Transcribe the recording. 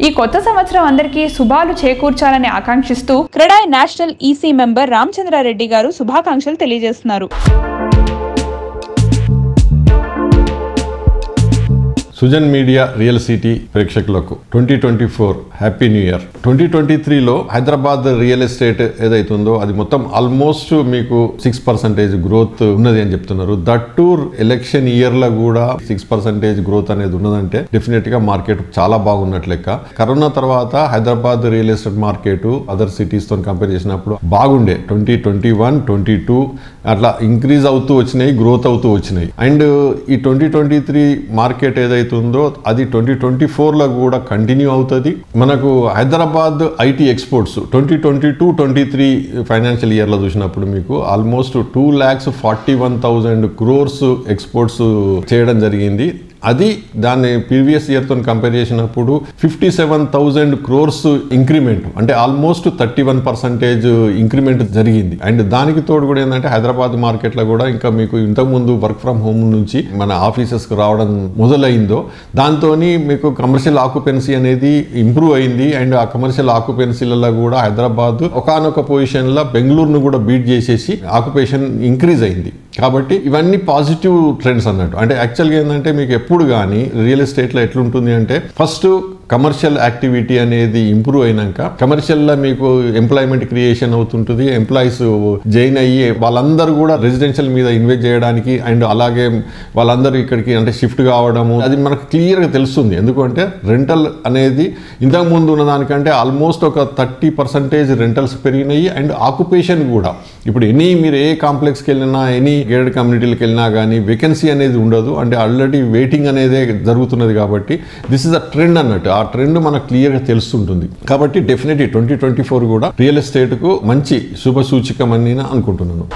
ఈ కొత్త సంవత్సరం అందరికీ శుభాలు చేకూర్చాలని ఆకాంక్షిస్తూ CREDAI national EC member Ramachandrareddy గారు శుభాకాంక్షలు తెలియజేస్తున్నారు. సుజన్ మీడియా రియల్ సిటీ ప్రేక్షకులకు 2024 హ్యాపీ న్యూ ఇయర్. 2023లో హైదరాబాద్ రియల్ ఎస్టేట్ ఏదైతుందో అది మొత్తం ఆల్మోస్ట్ మీకు 6% గ్రోత్ ఉన్నది అని చెప్తున్నారు. దట్ టు ఎలక్షన్ ఇయర్ లో కూడా 6% గ్రోత్ అనేది ఉన్నదంటే డెఫినెట్ గా మార్కెట్ చాలా బాగున్నట్లు లెక్క. కరోనా తర్వాత Hyderabad real estate market other cities తో కంపేర్ చేసినప్పుడు బాగుండే. 2021, 22 అట్లా ఇంక్రీజ్ అవుతూ వచ్చినాయి, గ్రోత్ అవుతూ వచ్చినాయి. అండ్ ఈ 2023 మార్కెట్ ఏదైతుందో అది 2024లో కూడా కంటిన్యూ అవుతుంది. మనకు Hyderabad IT exports 2022-23 financial year లో చూసినప్పుడు మీకు ఆల్మోస్ట్ 2,41,000 crores ఎక్స్పోర్ట్స్ చేయడం జరిగింది. అది దాన్ని ప్రీవియస్ ఇయర్ తో కంపేర్ చేసినప్పుడు 57,000 crores ఇంక్రిమెంట్, అంటే ఆల్మోస్ట్ 31% ఇంక్రిమెంట్ జరిగింది. అండ్ దానికి తోడు కూడా ఏంటంటే హైదరాబాద్ మార్కెట్ లో కూడా ఇంకా మీకు ఇంతకుముందు వర్క్ ఫ్రమ్ హోమ్ నుంచి మన ఆఫీసెస్ కు రావడం మొదలైందో దాంతో మీకు కమర్షియల్ ఆక్యుపెన్సీ అనేది ఇంప్రూవ్ అయింది. అండ్ ఆ కమర్షియల్ ఆక్యుపెన్సీలలో కూడా హైదరాబాద్ ఒకానొక పొజిషన్ లో బెంగళూరును కూడా బీట్ చేసేసి ఆక్యుపేషన్ ఇంక్రీజ్ అయింది. కాబట్టి ఇవన్నీ పాజిటివ్ ట్రెండ్స్ అన్నట్టు. అంటే యాక్చువల్గా ఏంటంటే మీకు ఎప్పుడు కానీ రియల్ ఎస్టేట్లో ఎట్లుంటుంది అంటే ఫస్ట్ కమర్షియల్ యాక్టివిటీ అనేది ఇంప్రూవ్ అయినాక కమర్షియల్లో మీకు ఎంప్లాయ్మెంట్ క్రియేషన్ అవుతుంటుంది. ఎంప్లాయీస్ జాయిన్ అయ్యి వాళ్ళందరూ కూడా రెసిడెన్షియల్ మీద ఇన్వెస్ట్ చేయడానికి అండ్ అలాగే వాళ్ళందరూ ఇక్కడికి అంటే షిఫ్ట్ కావడము అది మనకు క్లియర్గా తెలుస్తుంది. ఎందుకంటే రెంటల్ అనేది ఇంతకు ముందు ఉన్న దానికంటే ఆల్మోస్ట్ ఒక 30% రెంటల్స్ పెరిగినాయి. అండ్ ఆక్యుపేషన్ కూడా ఇప్పుడు మీరు ఏ కాంప్లెక్స్కి వెళ్ళినా ఎనీ గేటెడ్ కమ్యూనిటీలకు వెళ్ళినా కానీ వేకెన్సీ అనేది ఉండదు. అంటే ఆల్రెడీ వెయిటింగ్ అనేది జరుగుతున్నది. కాబట్టి దిస్ ఇస్ అ ట్రెండ్ అన్నట్టు. ఆ ట్రెండ్ మనకు క్లియర్గా తెలుస్తుంటుంది. కాబట్టి డెఫినెట్లీ 2024 కూడా రియల్ ఎస్టేట్కు మంచి శుభ సూచికమని అనుకుంటున్నాను.